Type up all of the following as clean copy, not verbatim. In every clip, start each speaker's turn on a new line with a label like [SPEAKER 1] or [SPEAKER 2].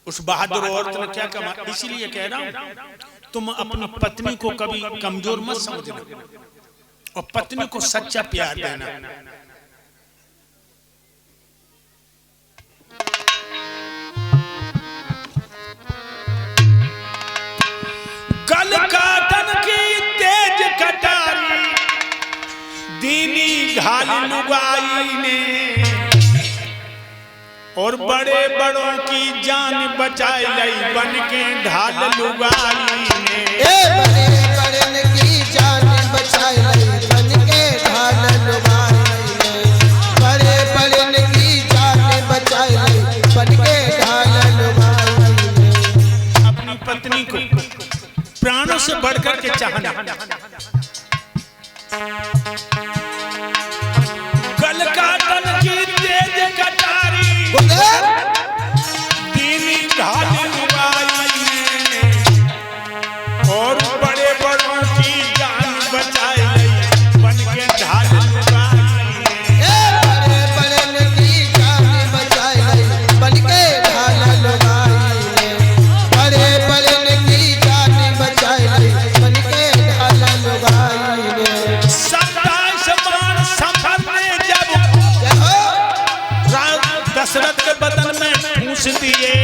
[SPEAKER 1] उस बहादुर औरत ने क्या कहा, इसलिए कह रहा हूं तुम अपनी पत्नी को कभी कमजोर मत समझना और पत्नी को सच्चा प्यार देना। गल काटन की तेज कटारी दीनी घाल लुगाई ने और बड़े बड़ों की जान बचाई लई बन के ढाल लुगाई ने।
[SPEAKER 2] बड़े बड़े की जान बचाई लई बन के ढाल लुगाई ने। बड़े बड़े की जान बचाई लई बन के ढाल लुगाई ने।
[SPEAKER 1] अपनी पत्नी को प्राणों से बढ़कर के चाहना। गल काटन की तेज कटारी दीनी ढाल लुगाई ने और बड़े बड़ों की जान बचाई बन के ढाल लुगाई ने।
[SPEAKER 2] बड़े बड़े की जान बचाई लई बन के ढाल लुगाई ने। बड़े बड़े की जान बचाई लई बन के ढाल लुगाई ने।
[SPEAKER 1] 27 बाण संभल जब दशरथ के बदन में ठूंस दिए,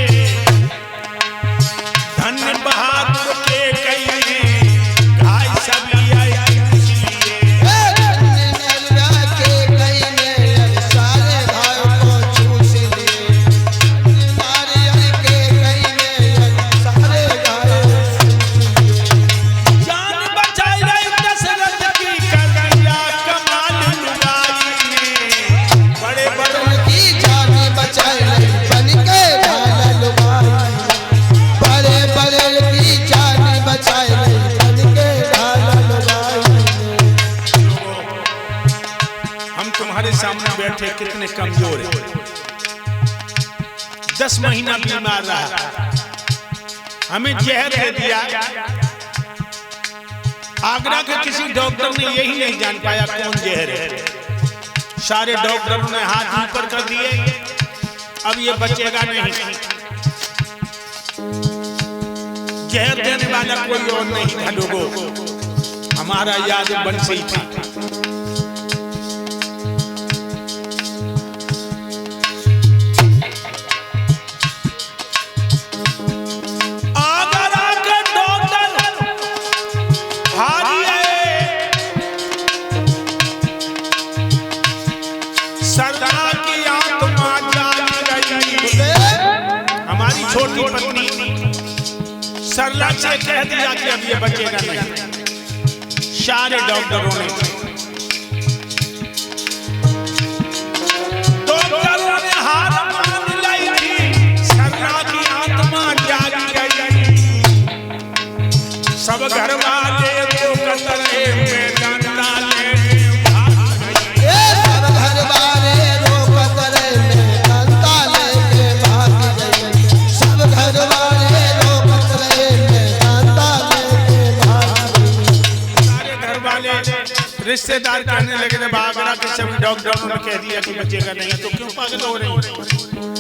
[SPEAKER 1] धन्य बहादुर के कई ने घाय सभी आए
[SPEAKER 2] के कई ने सारे घाव को चूस लिए। के कई ने सारे घाव
[SPEAKER 1] जान बचाई रही दशरथ की कन्हैया कमाल लुगाई ने। बड़े बड़े
[SPEAKER 2] की जान बचाई लई बन के ढाल लुगाई। बड़े बड़े की जान बचाई लई बन के ढाल लुगाई।
[SPEAKER 1] हम तुम्हारे सामने बैठे कितने कमजोर हैं। 10 महीना बीमार रहा, हमें जहर दे दिया। आगरा के किसी डॉक्टर ने यही नहीं जान पाया कौन जहर है। सारे डॉक्टरों ने हाथ ऊपर कर दिए, अब ये बचेगा नहीं। जहर देने वाला कोई और नहीं था लोगों, हमारा याद बंसी था। आगरा के डॉक्टर हारी आए, सरदार की आत्मा जाग गई। हमारी छोटी पत्नी सरला से कह दिया कि अब ये बचेगा नहीं। सारे डॉक्टरों ने हार मान लाई थी। सरला की आत्मा जाग गई। सब घर वाले तो कतरे में डंडा ले भाग गए।
[SPEAKER 2] सब घर वाले रोक करे में डंडा लेके भाग गए। सब घर वाले रोक करे में डंडा लेके भाग गए।
[SPEAKER 1] सारे घर वाले रिश्तेदार कहने लगे जब आगरा के सभी डॉक्टरों ने कह दिया कि बचेगा नहीं तो क्यों पागल हो रहे हैं।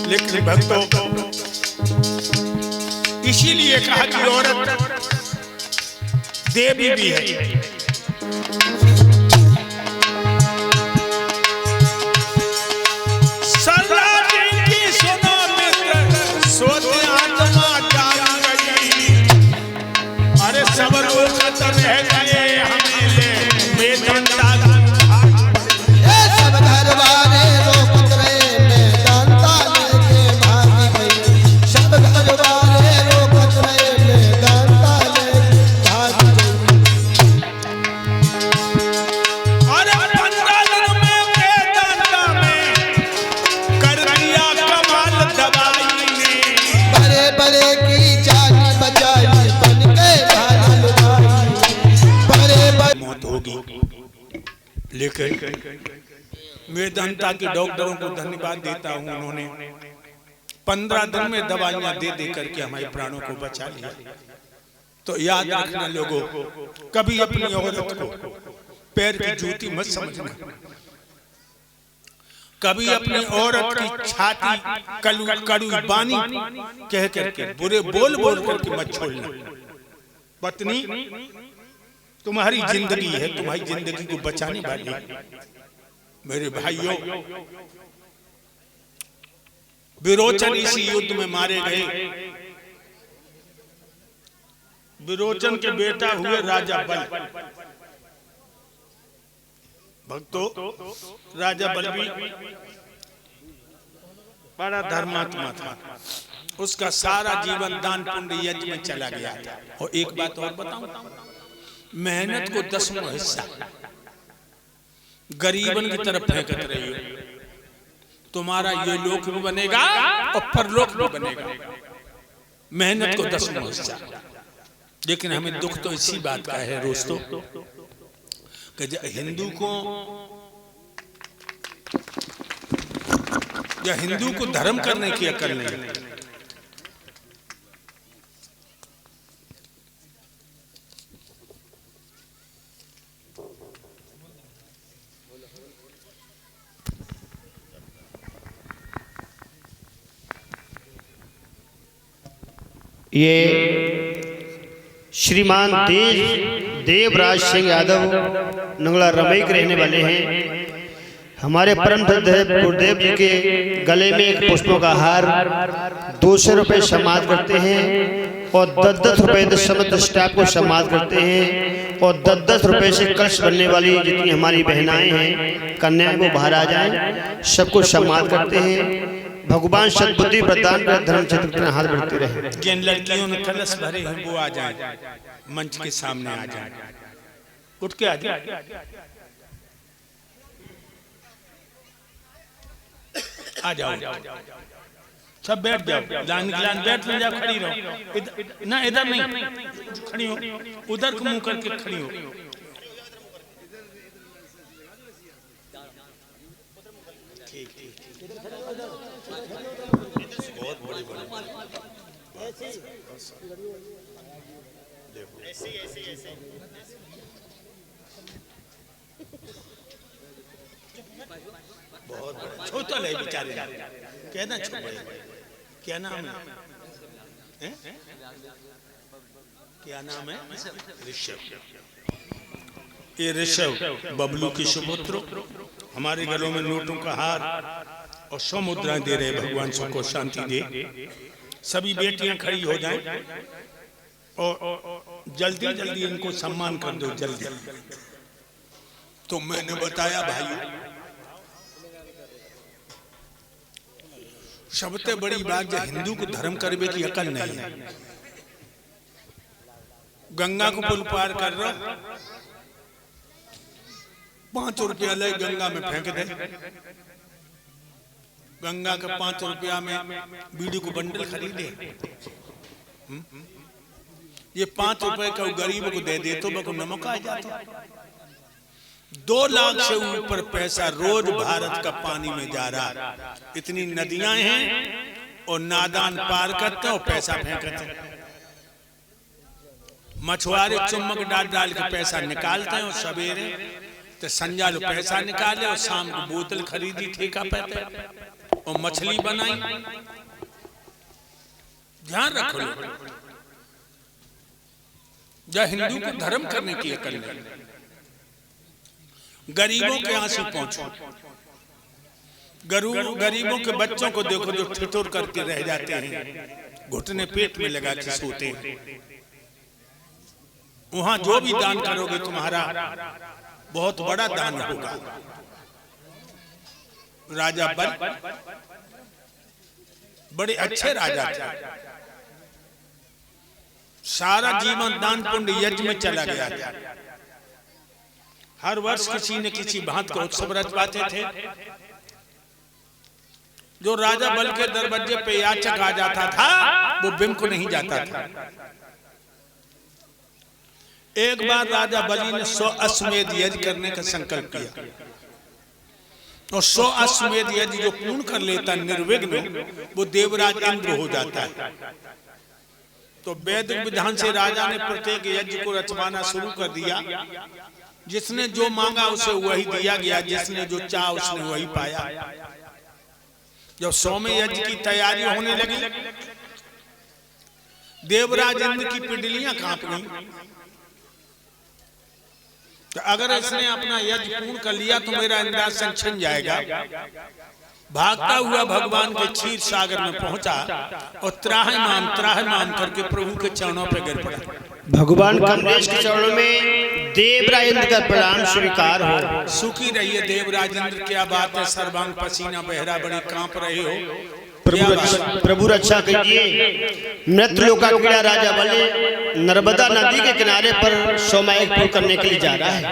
[SPEAKER 1] लेकिन भक्तों, इसीलिए कहा कि औरत देवी भी है। सरला की सुनो मित्र, सोते आत्मा जाग गई। अरे सब लोग रह गए, हमें ले बेदंता
[SPEAKER 2] सब घर वाले रोक करे में डंडा लेके भाग गए। सब घर वाले रोक करे में डंडा लेके भाग गए।
[SPEAKER 1] अरे 15 दिन में बेदंता में कर दिया कमाल दवाई ने।
[SPEAKER 2] बड़े बड़े की जान बचाई बन के ढाल लुगाई। बड़े बड़े
[SPEAKER 1] मौत होगी, लेकिन मेदंता के डॉक्टरों को धन्यवाद देता हूं, उन्होंने 15 दिन में दवाइयां दे दे करके हमारे प्राणों को बचा लिया। तो याद रखना लोगों, कभी अपनी औरत को पैर की जूती मत समझना। कभी अपनी औरत की छाती कड़ू बानी कह करके बुरे बोल बोल करके मत छोड़ना। पत्नी तुम्हारी जिंदगी है, तुम्हारी जिंदगी को बचाने वाली। मेरे भाइयों, विरोचन इसी युद्ध में मारे गए। विरोचन के बेटा हुए राजा बल। भक्तों, राजा बल भी बड़ा धर्मात्मा था। उसका सारा जीवन दान पुण्य यज्ञ में चला गया था। और एक बात और बताऊं, मेहनत को 10वां हिस्सा गरीबन की तरफ फेंकत रही हो, तुम्हारा ये लोक भी बनेगा और परलोक भी बनेगा। मेहनत को 10वां हिस्सा। लेकिन हमें दुख तो इसी बात का है दोस्तों कि हिंदू को धर्म करने की अकल नहीं।
[SPEAKER 3] ये श्रीमान देवराज सिंह यादव नंगला रमई के रहने वाले हैं। हमारे परम गुरुदेव जी के गले में एक पुष्पों का हार 200 रुपये सम्मान करते हैं और 10-10 रुपये समस्त स्टाफ को सम्मान करते हैं। और 10-10 रुपये से कलश बनने वाली जितनी हमारी बहनाएं हैं, कन्याएं, वो बाहर आ जाएं, सबको सम्मान करते हैं। भगवान सद्बुद्धि प्रदान कर धर्म क्षेत्र में हाथ बढ़ते रहे।
[SPEAKER 1] जिन लड़कियों ने कलश भरे हैं वो आ जाए, मंच के सामने आ जाए, उठ के आ जाए, आ जाओ, सब बैठ जाओ, लाइन बैठ न जाओ, खड़ी रहो। ना इधर नहीं खड़ी हो, उधर को मुंह करके खड़ी हो। बहुत बड़े ऐसे बहुत छोटा है बेचारे, कहना छोटे। क्या नाम है? क्या नाम है? ऋषभ। ये ऋषभ बबलू की सुपुत्र हमारे गलों में नोटों का हार और 100 मुद्राएं दे रहे। भगवान सबको शांति दे। सभी बेटियां खड़ी हो जाएं और जल्दी जल्दी इनको सम्मान कर दो, जल्दी। तो मैंने बताया भाई, सबसे बड़ी बात जो हिंदू को धर्म करने की अकल नहीं है। गंगा को पुल पार कर रहा, 5 रुपया ले गंगा में फेंक दे। गंगा का 5 रुपया में बीड़ी को बंडल खरीदे। ये 5 रुपए का गरीब को दे दे तो वो नमक आ जाता। 2 लाख से ऊपर पैसा रोज भारत का पानी में जा रहा। इतनी नदियां हैं और नादान पार करते और पैसा फेंकते हैं। मछुआरे चुम्बक डाल डाल के पैसा निकालते हैं और सवेरे तो संजा लो पैसा निकाले और शाम को बोतल खरीदी ठेका पे और मछली बनाई। ध्यान रखो, जब हिंदू को धर्म करने की अकल नहीं, गरीबों के आंसू पहुंचो। गरीबों के बच्चों को देखो जो ठिठुर करके रह जाते हैं, घुटने पेट में लगा के सोते हैं। वहां जो भी दान करोगे तुम्हारा बहुत बड़ा दान होगा। राजा बल बड़े अच्छे राजा थे। सारा जीवन दान पुण्य यज्ञ में चला गया था। हर वर्ष किसी न किसी भांत का उत्सव रचवाते थे। जो राजा बल के दरवाजे पे याचक आ जाता था वो बिम को नहीं जाता था। एक बार राजा बलि ने 100 अश्वमेध यज्ञ करने का संकल्प किया और 100 अश्वमेध यज्ञ जो पूर्ण कर लेता निर्विघ्न, वो देवराज इंद्र हो जाता है। तो वैदिक विधान से राजा ने प्रत्येक यज्ञ को रचवाना शुरू कर दिया। जिसने जो मांगा उसे वही दिया गया, जिसने जो चाहा उसने वही पाया। जब 100वें यज्ञ की तैयारी होने लगी, देवराज इंद्र की पिंडलियां कांप गई। तो अगर इसने अपना यज्ञ पूर्ण कर लिया तो मेरा इंद्रासन छिन जाएगा। भागता हुआ भगवान के क्षीर सागर में पहुंचा और त्राहिमाम करके प्रभु के चरणों पर गिर पड़ा।
[SPEAKER 3] भगवान कमलेश के चरणों में देवराज इंद्र का प्रणाम स्वीकार हो।
[SPEAKER 1] सुखी रहिए देवराज इंद्र, क्या बात है, सर्वांग पसीना बहरा, बड़े कांप रहे हो।
[SPEAKER 3] प्रभु रक्षा कीजिए। मृत्युलोका क्रीड़ा राजा बलि नर्मदा नदी के किनारे पर सोमायक पूर्ण करने के लिए जा रहा है।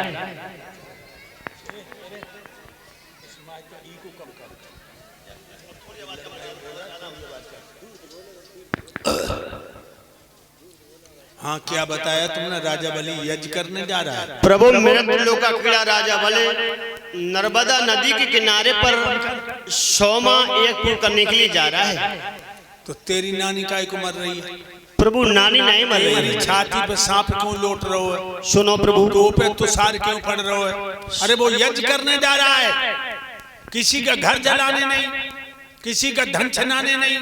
[SPEAKER 1] हाँ, क्या बताया तुमने, राजा बलि यज्ञ करने जा रहा है।
[SPEAKER 3] प्रभु मृत्युलोका क्रीड़ा राजा बलि नर्मदा नदी के किनारे पर सोमा एक पूर्ण करने के लिए जा रहा है।
[SPEAKER 1] तो तेरी नानी काय को मर रही है?
[SPEAKER 3] प्रभु नानी नहीं मर रही
[SPEAKER 1] तेरी
[SPEAKER 3] है।
[SPEAKER 1] छाती पे सांप क्यों लौट रहे हो?
[SPEAKER 3] सुनो प्रभु,
[SPEAKER 1] तो पे तुषार क्यों पड़ रहे हो? अरे वो यज्ञ करने जा रहा है, किसी का घर जलाने नहीं, किसी का धन छनाने नहीं,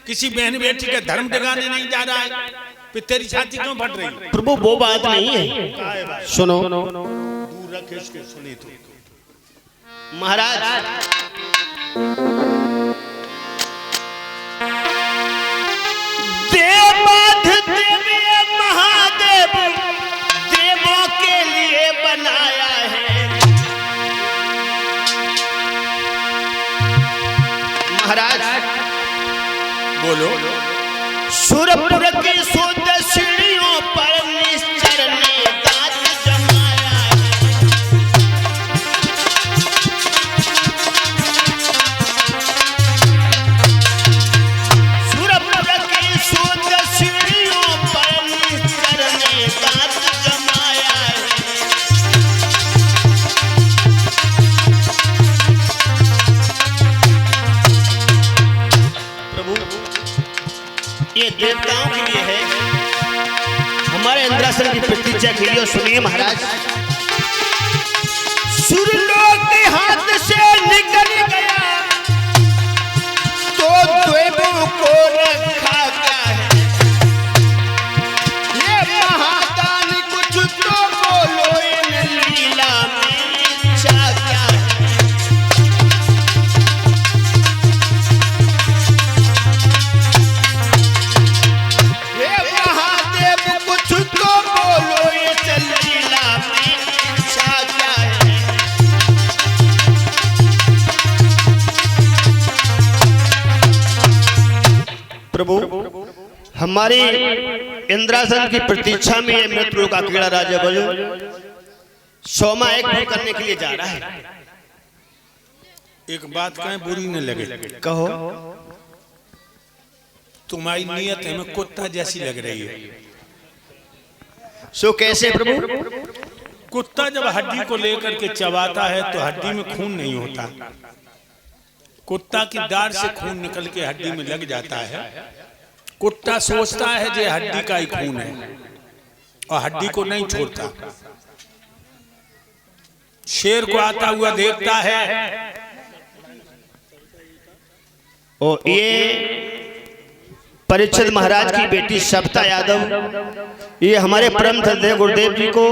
[SPEAKER 1] किसी बहन बेटी का धर्म जगाने नहीं जा रहा है। फिर तेरी छाती क्यों फट रही?
[SPEAKER 3] प्रभु वो बात नहीं है। सुनो,
[SPEAKER 1] दूर रख इसके, सुनी तो
[SPEAKER 3] महाराज महादेव देवों के लिए बनाया है। महाराज
[SPEAKER 1] बोलो।
[SPEAKER 3] सुरपुर की शुद्ध सीढ़ियों पर निश्चर ने दांत जमाया है। सुरपुर की शुद्ध सीढ़ियों पर निश्चर ने दांत जमाया है। प्रभु ये देवताओं के लिए है, हमारे इंद्रासन की प्रतीक्षा के लिए। सुनिए महाराज, सूर्यलोक के हाथ से निकल गया तो देवों को रखा क्या है। ये महादान कुछ तो बोलो, इन लीला में इच्छा क्या है। प्रभु हमारी इंद्रासन की प्रतीक्षा में ये मृत्युलोका क्रीड़ा राजा बलि सोमा एक पूर्ण करने के लिए जा रहा है।
[SPEAKER 1] एक बात कहें, बुरी न लगे,
[SPEAKER 3] कहो।
[SPEAKER 1] तुम्हारी नीयत हमें कुत्ता जैसी लग रही है।
[SPEAKER 3] सो कैसे प्रभु?
[SPEAKER 1] कुत्ता जब हड्डी को लेकर के चबाता है तो हड्डी में खून नहीं होता, कुत्ता की दाढ़ से खून निकल के हड्डी में लग जाता है। कुत्ता सोचता है जे हड्डी का ही खून है और हड्डी को नहीं छोड़ता। शेर को आता हुआ देखता है
[SPEAKER 3] और ये परीक्षित महाराज की बेटी सविता यादव, ये हमारे परम श्रद्धेय गुरुदेव जी को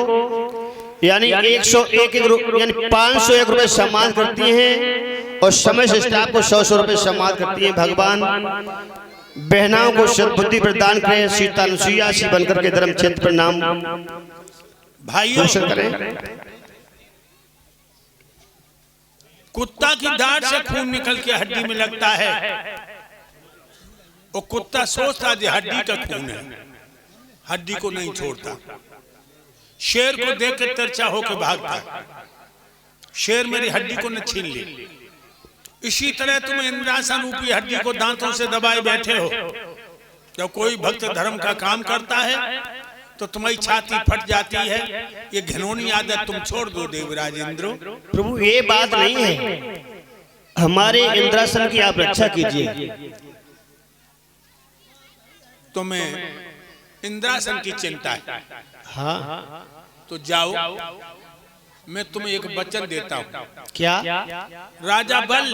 [SPEAKER 3] यानी 101 यानी 501 रुपए सम्मान करती हैं और समय से स्टाफ को 100 रुपए सम्मान करती हैं। भगवान बहनाओं को सद्बुद्धि प्रदान करें, सीता अनुसुईया सी बनकर के धर्म क्षेत्र पर नाम
[SPEAKER 1] भाइयों
[SPEAKER 3] करें।
[SPEAKER 1] कुत्ता की दाढ़ से खून निकल के हड्डी में लगता है और कुत्ता सोचता है हड्डी का खून है, हड्डी को नहीं छोड़ता। शेर को देख के तिरछा होकर भागता, शेर मेरी हड्डी को न छीन ले। इसी तरह तुम इंद्रासन रूपी हड्डी को दांतों से दबाए बैठे हो। जब कोई भक्त धर्म का काम करता है तो तुम्हारी छाती फट जाती है। ये घिनौनी आदत तुम छोड़ दो देवराज इंद्र।
[SPEAKER 3] प्रभु ये बात नहीं है, हमारे इंद्रासन की आप रक्षा कीजिए।
[SPEAKER 1] तुम्हें इंद्रासन की चिंता है,
[SPEAKER 3] हाँ
[SPEAKER 1] तो जाओ मैं तुम्हें एक वचन देता हूं।
[SPEAKER 3] क्या?
[SPEAKER 1] राजा बल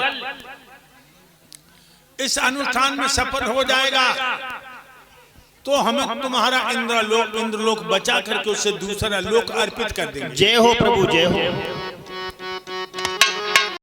[SPEAKER 1] इस अनुष्ठान में सफल हो जाएगा तो हमें तुम्हारा इंद्रलोक बचा करके उससे दूसरा लोक अर्पित कर देंगे।
[SPEAKER 3] जय हो प्रभु, जय हो।